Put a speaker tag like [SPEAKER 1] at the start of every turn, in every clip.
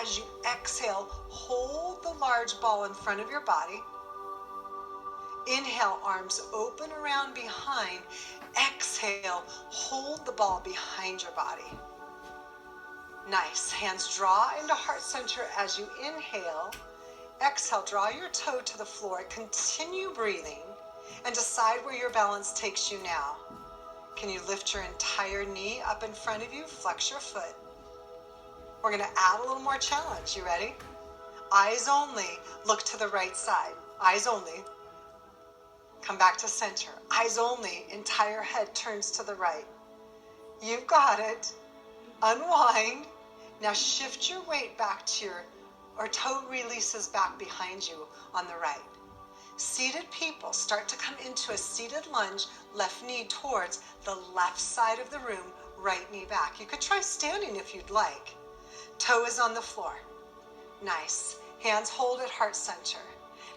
[SPEAKER 1] As you exhale, hold the large ball in front of your body. Inhale, arms open around behind. Exhale, hold the ball behind your body. Nice. Hands draw into heart center as you inhale. Exhale, draw your toe to the floor. Continue breathing and decide where your balance takes you now. Can you lift your entire knee up in front of you? Flex your foot. We're going to add a little more challenge. You ready? Eyes only. Look to the right side. Eyes only. Come back to center. Eyes only. Entire head turns to the right. You've got it. Unwind. Now shift your weight back to or toe releases back behind you on the right. Seated people start to come into a seated lunge, left knee towards the left side of the room, right knee back. You could try standing if you'd like. Toe is on the floor. Nice. Hands hold at heart center.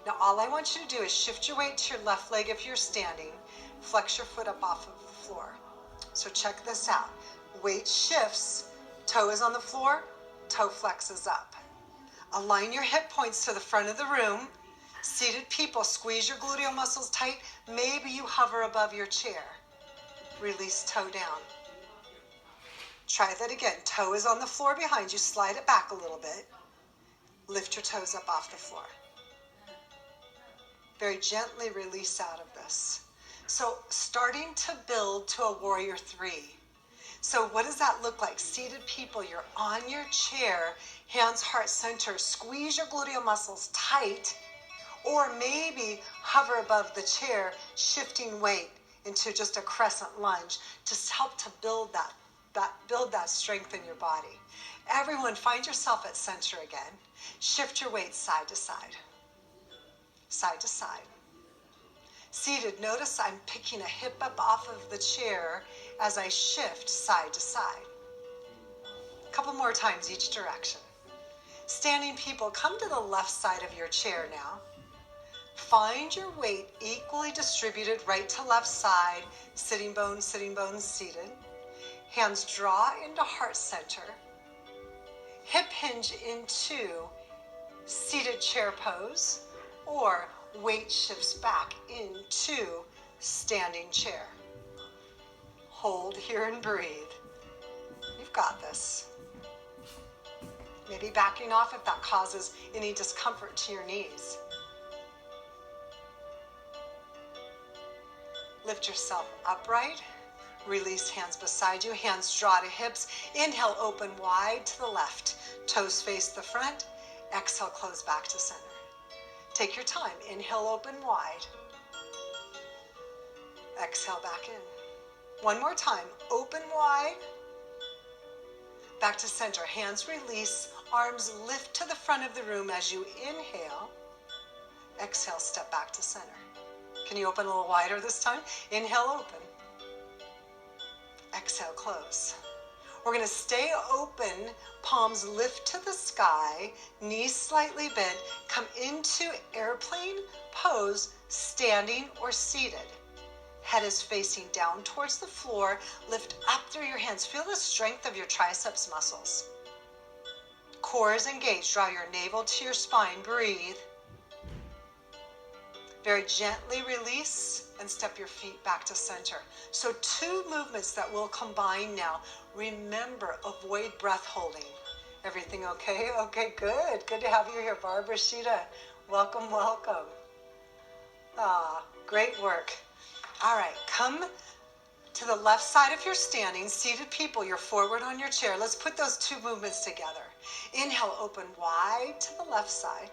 [SPEAKER 1] Now all I want you to do is shift your weight to your left leg if you're standing. Flex your foot up off of the floor. So check this out. Weight shifts. Toe is on the floor. Toe flexes up. Align your hip points to the front of the room. Seated people, squeeze your gluteal muscles tight. Maybe you hover above your chair. Release toe down. Try that again. Toe is on the floor behind you. Slide it back a little bit. Lift your toes up off the floor. Very gently release out of this. So starting to build to a warrior three. So what does that look like? Seated people, you're on your chair, hands heart center, squeeze your gluteal muscles tight, or maybe hover above the chair, shifting weight into just a crescent lunge to help to build that strength in your body. Everyone, find yourself at center again. Shift your weight side to side. Side to side. Seated, notice I'm picking a hip up off of the chair as I shift side to side. A couple more times each direction. Standing people, come to the left side of your chair now. Find your weight equally distributed right to left side, sitting bones, seated. Hands draw into heart center. Hip hinge into seated chair pose, or weight shifts back into standing chair. Hold here and breathe. You've got this. Maybe backing off if that causes any discomfort to your knees. Lift yourself upright. Release hands beside you. Hands draw to hips. Inhale, open wide to the left. Toes face the front. Exhale, close back to center. Take your time. Inhale, open wide. Exhale, back in. One more time. Open wide. Back to center. Hands release. Arms lift to the front of the room as you inhale. Exhale, step back to center. Can you open a little wider this time? Inhale, open. Exhale, close. We're going to stay open, palms lift to the sky, knees slightly bent, come into airplane pose, standing or seated. Head is facing down towards the floor, lift up through your hands. Feel the strength of your triceps muscles. Core is engaged, draw your navel to your spine, breathe. Very gently release and step your feet back to center. So two movements that we'll combine now. Remember, avoid breath holding. Everything okay? Okay, good. Good to have you here, Barbara, Sheeta. Welcome, welcome. Great work. All right, come to the left side if you're standing. Seated people, you're forward on your chair. Let's put those two movements together. Inhale, open wide to the left side.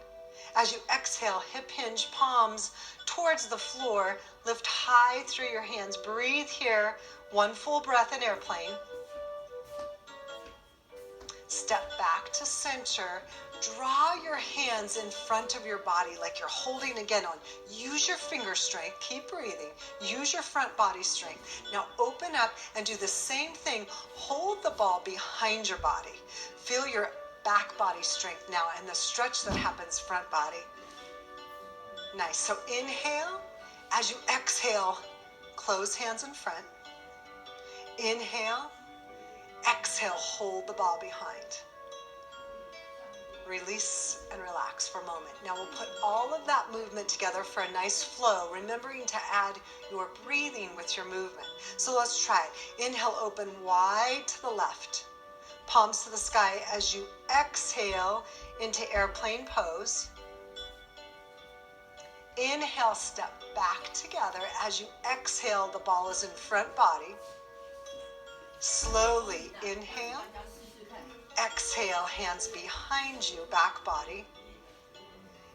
[SPEAKER 1] As you exhale, hip hinge, palms towards the floor. Lift high through your hands. Breathe here. One full breath in airplane. Step back to center. Draw your hands in front of your body like you're holding again on. Use your finger strength. Keep breathing. Use your front body strength. Now open up and do the same thing. Hold the ball behind your body. Feel your back body strength now and the stretch that happens front body. Nice. So inhale. As you exhale, close hands in front. Inhale. Exhale, hold the ball behind. Release and relax for a moment. Now we'll put all of that movement together for a nice flow, remembering to add your breathing with your movement. So let's try it. Inhale, open wide to the left. Palms to the sky as you exhale into airplane pose. Inhale, step back together. As you exhale, the ball is in front body. Slowly inhale. Exhale, hands behind you, back body.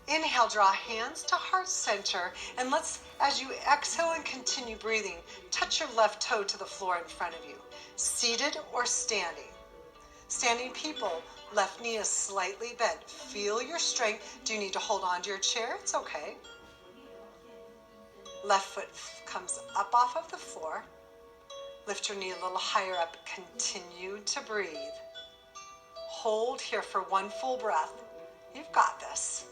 [SPEAKER 1] Inhale, draw hands to heart center. And let's, as you exhale and continue breathing, touch your left toe to the floor in front of you. Seated or standing. Standing people, left knee is slightly bent. Feel your strength. Do you need to hold on to your chair? It's okay. Left foot comes up off of the floor. Lift your knee a little higher up. Continue to breathe. Hold here for one full breath. You've got this.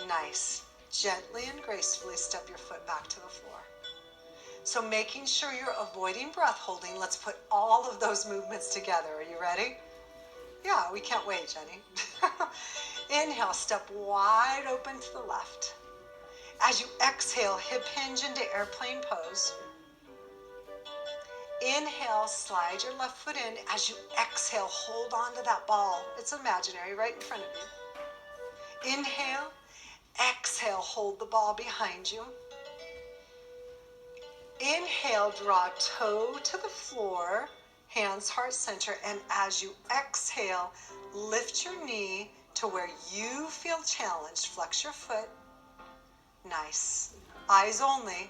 [SPEAKER 1] Nice. Gently and gracefully step your foot back to the floor. So making sure you're avoiding breath holding, let's put all of those movements together. Are you ready? Yeah, we can't wait, Jenny. Inhale, step wide open to the left. As you exhale, hip hinge into airplane pose. Inhale, slide your left foot in. As you exhale, hold on to that ball. It's imaginary, right in front of you. Inhale, exhale, hold the ball behind you. Inhale, draw toe to the floor, hands heart center, and as you exhale, lift your knee to where you feel challenged. Flex your foot. Nice. Eyes only.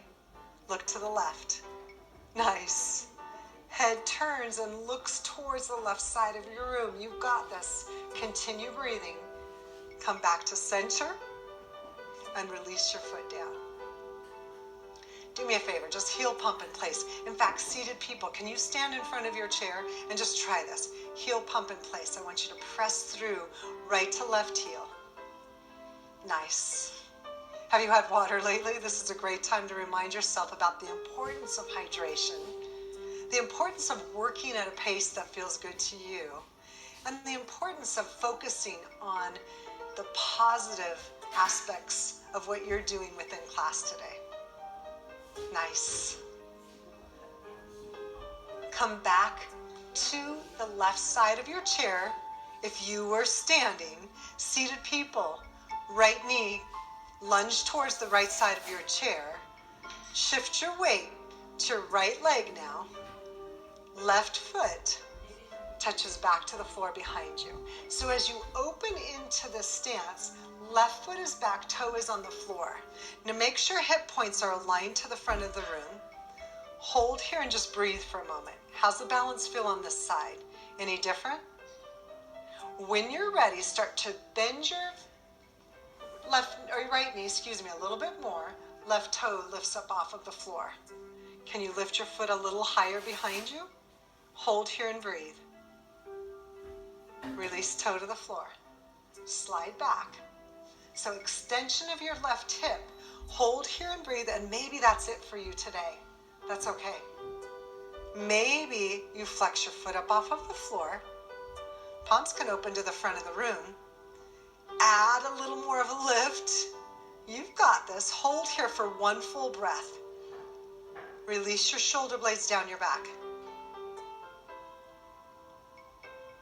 [SPEAKER 1] Look to the left. Nice. Head turns and looks towards the left side of your room. You've got this. Continue breathing. Come back to center and release your foot down. Do me a favor, just heel pump in place. In fact, seated people, can you stand in front of your chair and just try this? Heel pump in place. I want you to press through right to left heel. Nice. Have you had water lately? This is a great time to remind yourself about the importance of hydration, the importance of working at a pace that feels good to you, and the importance of focusing on the positive aspects of what you're doing within class today. Nice. Come back to the left side of your chair. If you were standing, seated people, right knee, lunge towards the right side of your chair. Shift your weight to your right leg now. Left foot touches back to the floor behind you. So as you open into this stance, left foot is back, toe is on the floor. Now make sure hip points are aligned to the front of the room. Hold here and just breathe for a moment. How's the balance feel on this side? Any different? When you're ready, start to bend your left or right knee, a little bit more. Left toe lifts up off of the floor. Can you lift your foot a little higher behind you? Hold here and breathe. Release toe to the floor. Slide back. So extension of your left hip. Hold here and breathe, and maybe that's it for you today. That's okay. Maybe you flex your foot up off of the floor. Palms can open to the front of the room. Add a little more of a lift. You've got this. Hold here for one full breath. Release your shoulder blades down your back.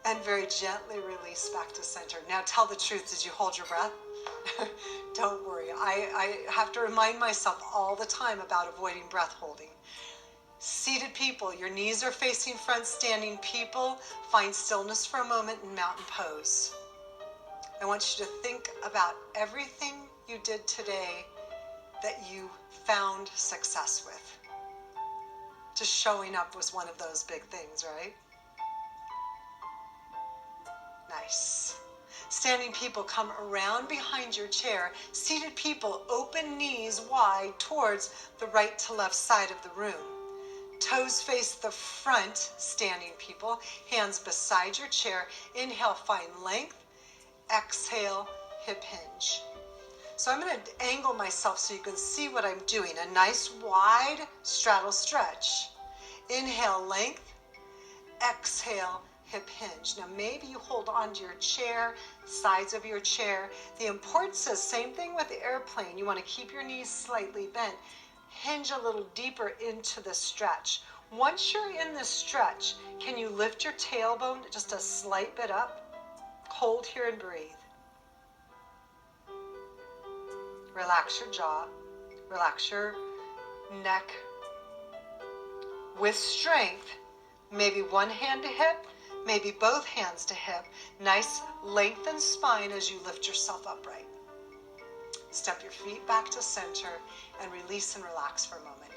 [SPEAKER 1] And very gently release back to center. Now tell the truth, did you hold your breath? Don't worry, I have to remind myself all the time about avoiding breath holding. Seated people, your knees are facing front. Standing people, find stillness for a moment in mountain pose. I want you to think about everything you did today that you found success with. Just showing up was one of those big things, right? Nice. Standing people, come around behind your chair. Seated people, open knees wide towards the right to left side of the room. Toes face the front, standing people. Hands beside your chair. Inhale, find length. Exhale, hip hinge. So I'm going to angle myself so you can see what I'm doing. A nice wide straddle stretch. Inhale, length. Exhale, hip hinge. Now maybe you hold on to your chair, sides of your chair. The importance is same thing with the airplane. You want to keep your knees slightly bent. Hinge a little deeper into the stretch. Once you're in the stretch, can you lift your tailbone just a slight bit up? Hold here and breathe. Relax your jaw. Relax your neck. With strength, maybe one hand to hip, maybe both hands to hip. Nice lengthened spine as you lift yourself upright. Step your feet back to center and release and relax for a moment.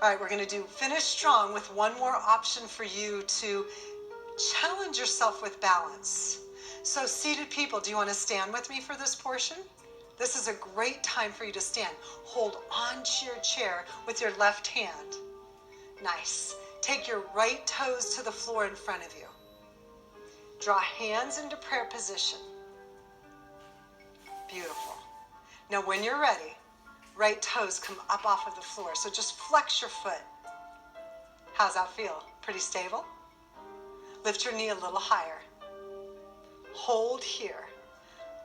[SPEAKER 1] All right, we're going to do finish strong with one more option for you to challenge yourself with balance. So seated people, do you want to stand with me for this portion? This is a great time for you to stand. Hold on to your chair with your left hand. Nice. Take your right toes to the floor in front of you. Draw hands into prayer position. Beautiful. Now when you're ready, right toes come up off of the floor. So just flex your foot. How's that feel? Pretty stable? Lift your knee a little higher. Hold here.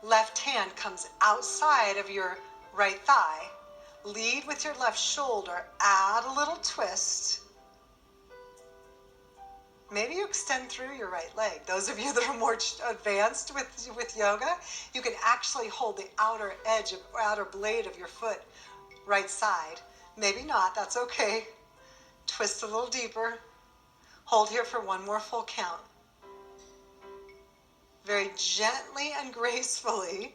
[SPEAKER 1] Left hand comes outside of your right thigh. Lead with your left shoulder. Add a little twist. Maybe you extend through your right leg. Those of you that are more advanced with yoga, you can actually hold the outer edge or outer blade of your foot right side. Maybe not, that's okay. Twist a little deeper. Hold here for one more full count. Very gently and gracefully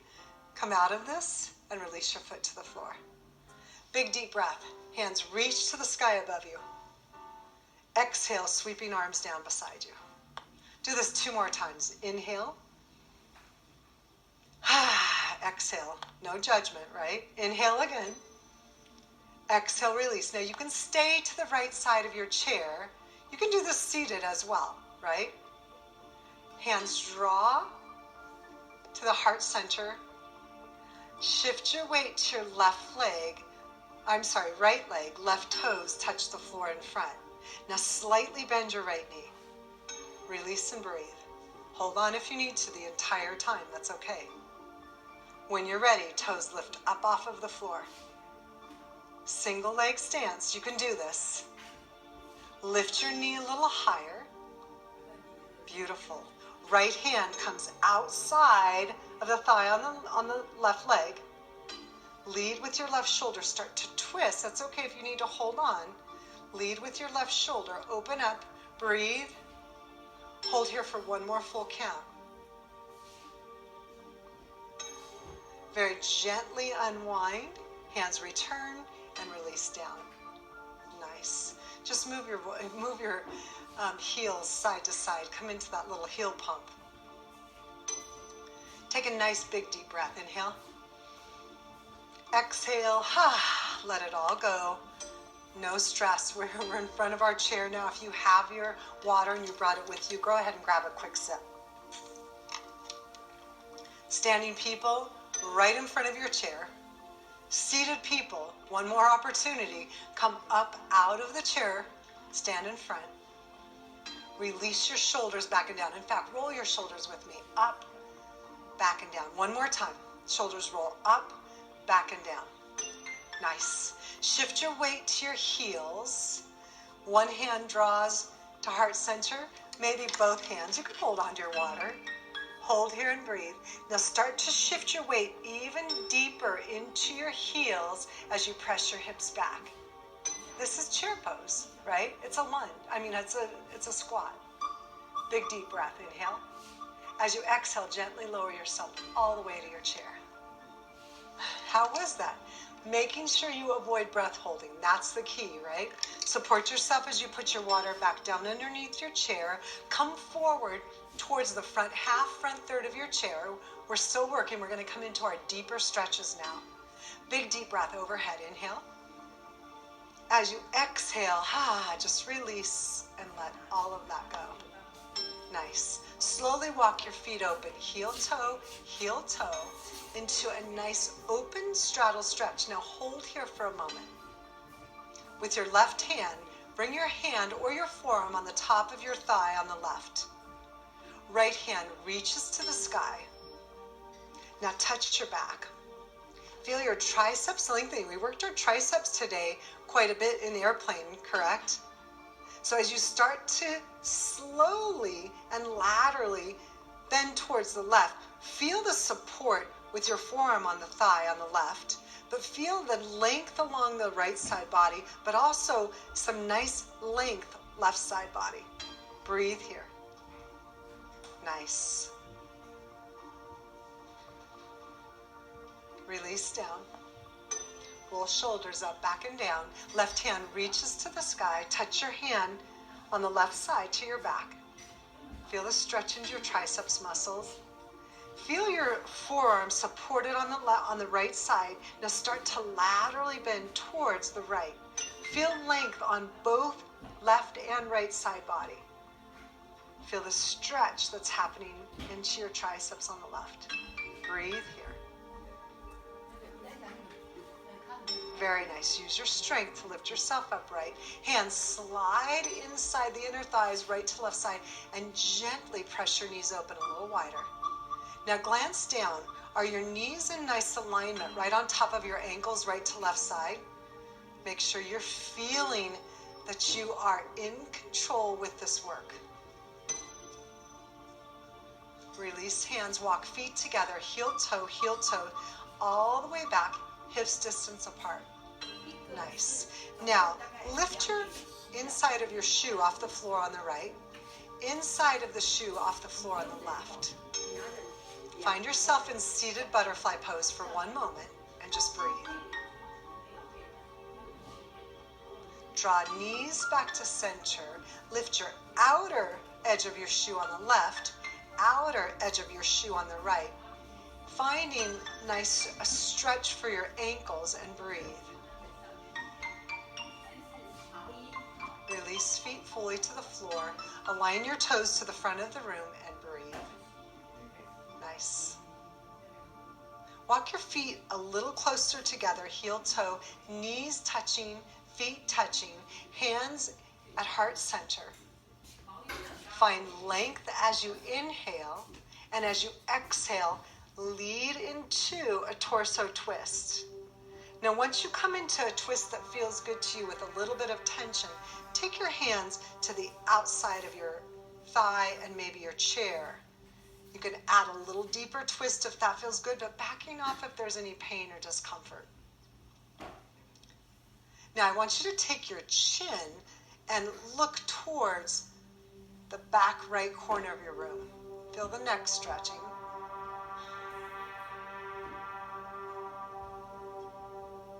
[SPEAKER 1] come out of this and release your foot to the floor. Big deep breath. Hands reach to the sky above you. Exhale, sweeping arms down beside you. Do this 2 more times. Inhale. Exhale. No judgment, right? Inhale again. Exhale, release. Now you can stay to the right side of your chair. You can do this seated as well, right? Hands draw to the heart center. Shift your weight to your right leg. Left toes touch the floor in front. Now slightly bend your right knee. Release and breathe. Hold on if you need to the entire time. That's okay. When you're ready, toes lift up off of the floor. Single leg stance. You can do this. Lift your knee a little higher. Beautiful. Right hand comes outside of the thigh on the left leg. Lead with your left shoulder. Start to twist. That's okay if you need to hold on. Lead with your left shoulder. Open up. Breathe. Hold here for one more full count. Very gently unwind. Hands return and release down. Nice. Just move your heels side to side. Come into that little heel pump. Take a nice big deep breath. Inhale. Exhale. Let it all go. No stress. We're in front of our chair now. If you have your water and you brought it with you, go ahead and grab a quick sip. Standing people, right in front of your chair. Seated people, one more opportunity. Come up out of the chair, stand in front. Release your shoulders back and down. In fact, roll your shoulders with me. Up, back and down. One more time. Shoulders roll up, back and down. Nice. Shift your weight to your heels. One hand draws to heart center. Maybe both hands. You can hold on to your water. Hold here and breathe. Now start to shift your weight even deeper into your heels as you press your hips back. This is chair pose, right? It's a lunge. It's a squat. Big deep breath. Inhale. As you exhale, gently lower yourself all the way to your chair. How was that? Making sure you avoid breath holding. That's the key, right? Support yourself as you put your water back down underneath your chair. Come forward towards the front half, front third of your chair. We're still working. We're going to come into our deeper stretches now. Big deep breath overhead. Inhale. As you exhale, just release and let all of that go. Nice. Slowly walk your feet open, heel toe, into a nice open straddle stretch. Now hold here for a moment. With your left hand, bring your hand or your forearm on the top of your thigh on the left. Right hand reaches to the sky. Now touch your back. Feel your triceps lengthening. We worked our triceps today quite a bit in the airplane, correct? So as you start to slowly and laterally bend towards the left, feel the support with your forearm on the thigh on the left, but feel the length along the right side body, but also some nice length left side body. Breathe here. Nice. Release down. Roll shoulders up, back and down. Left hand reaches to the sky. Touch your hand on the left side to your back. Feel the stretch into your triceps muscles. Feel your forearm supported on the right side. Now start to laterally bend towards the right. Feel length on both left and right side body. Feel the stretch that's happening into your triceps on the left. Breathe here. Very nice. Use your strength to lift yourself upright. Hands slide inside the inner thighs, right to left side, and gently press your knees open a little wider. Now glance down. Are your knees in nice alignment right on top of your ankles, right to left side? Make sure you're feeling that you are in control with this work. Release hands, walk feet together, heel toe, all the way back, hips distance apart. Nice. Now, lift your inside of your shoe off the floor on the right, inside of the shoe off the floor on the left. Find yourself in seated butterfly pose for one moment and just breathe. Draw knees back to center. Lift your outer edge of your shoe on the left, outer edge of your shoe on the right. Finding nice stretch for your ankles and breathe. Release feet fully to the floor. Align your toes to the front of the room and breathe. Nice. Walk your feet a little closer together, heel toe, knees touching, feet touching, hands at heart center. Find length as you inhale, and as you exhale, lead into a torso twist. Now, once you come into a twist that feels good to you with a little bit of tension, take your hands to the outside of your thigh and maybe your chair. You can add a little deeper twist if that feels good, but backing off if there's any pain or discomfort. Now, I want you to take your chin and look towards the back right corner of your room. Feel the neck stretching.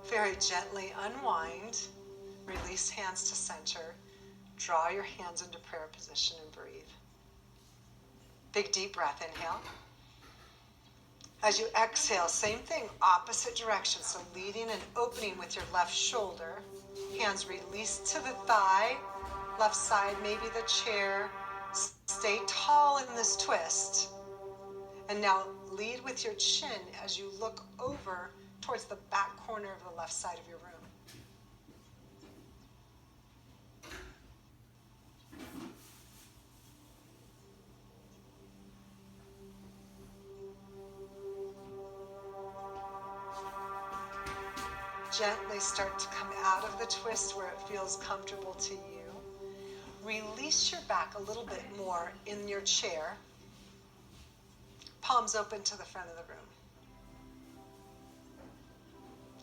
[SPEAKER 1] Very gently unwind, release hands to center, draw your hands into prayer position and breathe. Big deep breath, inhale. As you exhale, same thing, opposite direction. So leading and opening with your left shoulder, hands release to the thigh, left side, maybe the chair. Stay tall in this twist. And now lead with your chin as you look over towards the back corner of the left side of your room. Gently start to come out of the twist where it feels comfortable to you. Release your back a little bit more in your chair. Palms open to the front of the room.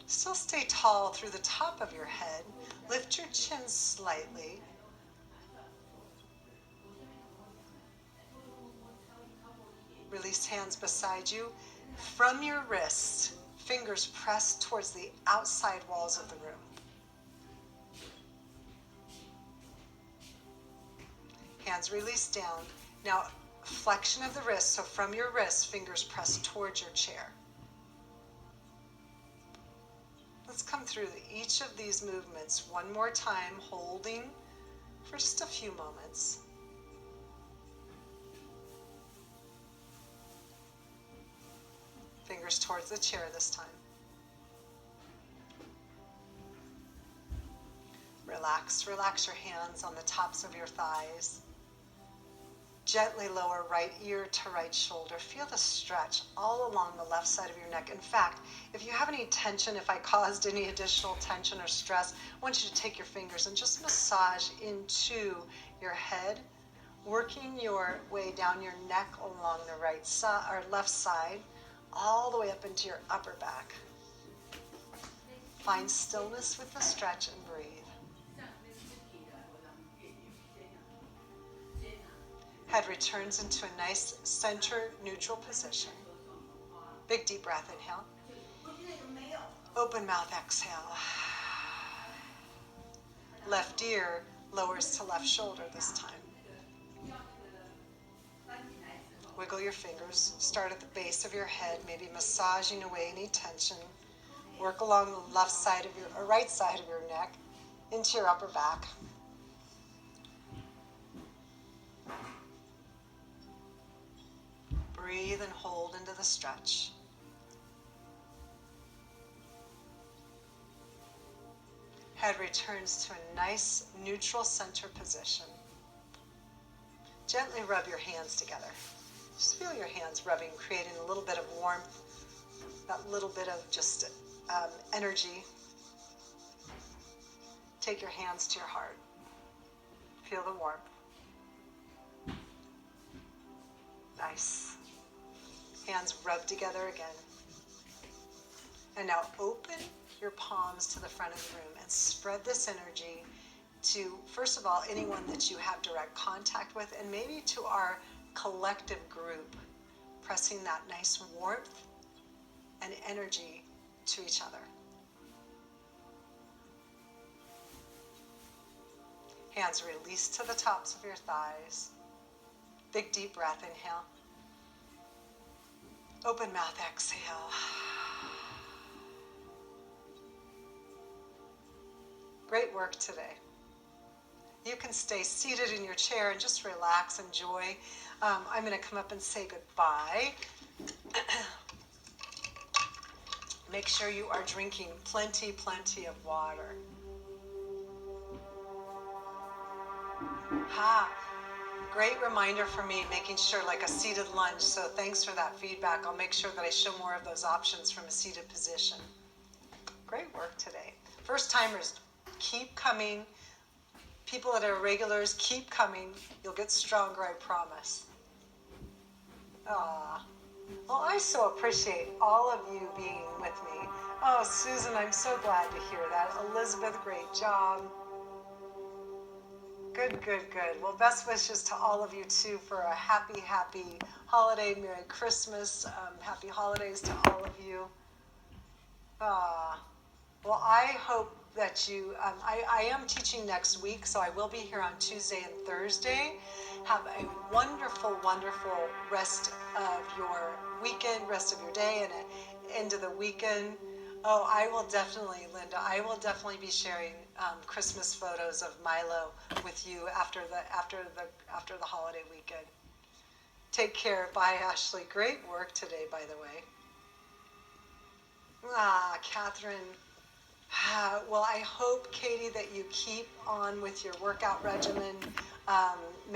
[SPEAKER 1] Still stay tall through the top of your head. Lift your chin slightly. Release hands beside you. From your wrists, fingers pressed towards the outside walls of the room. Hands release down. Now, flexion of the wrist, so from your wrists, fingers pressed towards your chair. Let's come through each of these movements one more time, holding for just a few moments. Fingers towards the chair this time. Relax your hands on the tops of your thighs. Gently lower right ear to right shoulder. Feel the stretch all along the left side of your neck. In fact, if you have any tension, if I caused any additional tension or stress, I want you to take your fingers and just massage into your head, working your way down your neck along the right side or left side, all the way up into your upper back. Find stillness with the stretch and breathe. Head returns into a nice center neutral position. Big deep breath, inhale. Open mouth, exhale. Left ear lowers to left shoulder this time. Wiggle your fingers. Start at the base of your head, maybe massaging away any tension. Work along the left side of your, or right side of your neck into your upper back. Breathe and hold into the stretch. Head returns to a nice neutral center position. Gently rub your hands together. Just feel your hands rubbing, creating a little bit of warmth, that little bit of just energy. Take your hands to your heart. Feel the warmth. Nice. Hands rub together again. And now open your palms to the front of the room and spread this energy to, first of all, anyone that you have direct contact with, and maybe to our collective group, pressing that nice warmth and energy to each other. Hands release to the tops of your thighs. Big deep breath, inhale. Open mouth, exhale. Great work today. You can stay seated in your chair and just relax, enjoy. I'm going to come up and say goodbye. Make sure you are drinking plenty of water. Great reminder for me, making sure like a seated lunge. So thanks for that feedback. I'll make sure that I show more of those options from a seated position. Great work today. First timers, keep coming. People that are regulars, keep coming. You'll get stronger, I promise. Well, I so appreciate all of you being with me. Oh, Susan, I'm so glad to hear that. Elizabeth, great job. Good. Well, best wishes to all of you too for a happy holiday. Merry Christmas. Happy holidays to all of you. Well, I hope that you, I am teaching next week, so I will be here on Tuesday and Thursday. Have a wonderful rest of your weekend, rest of your day, and end of the weekend. Oh, I will definitely, Linda, I will definitely be sharing Christmas photos of Milo with you after the holiday weekend. Take care. Bye, Ashley. Great work today, by the way. Catherine. Well, I hope, Katie, that you keep on with your workout regimen.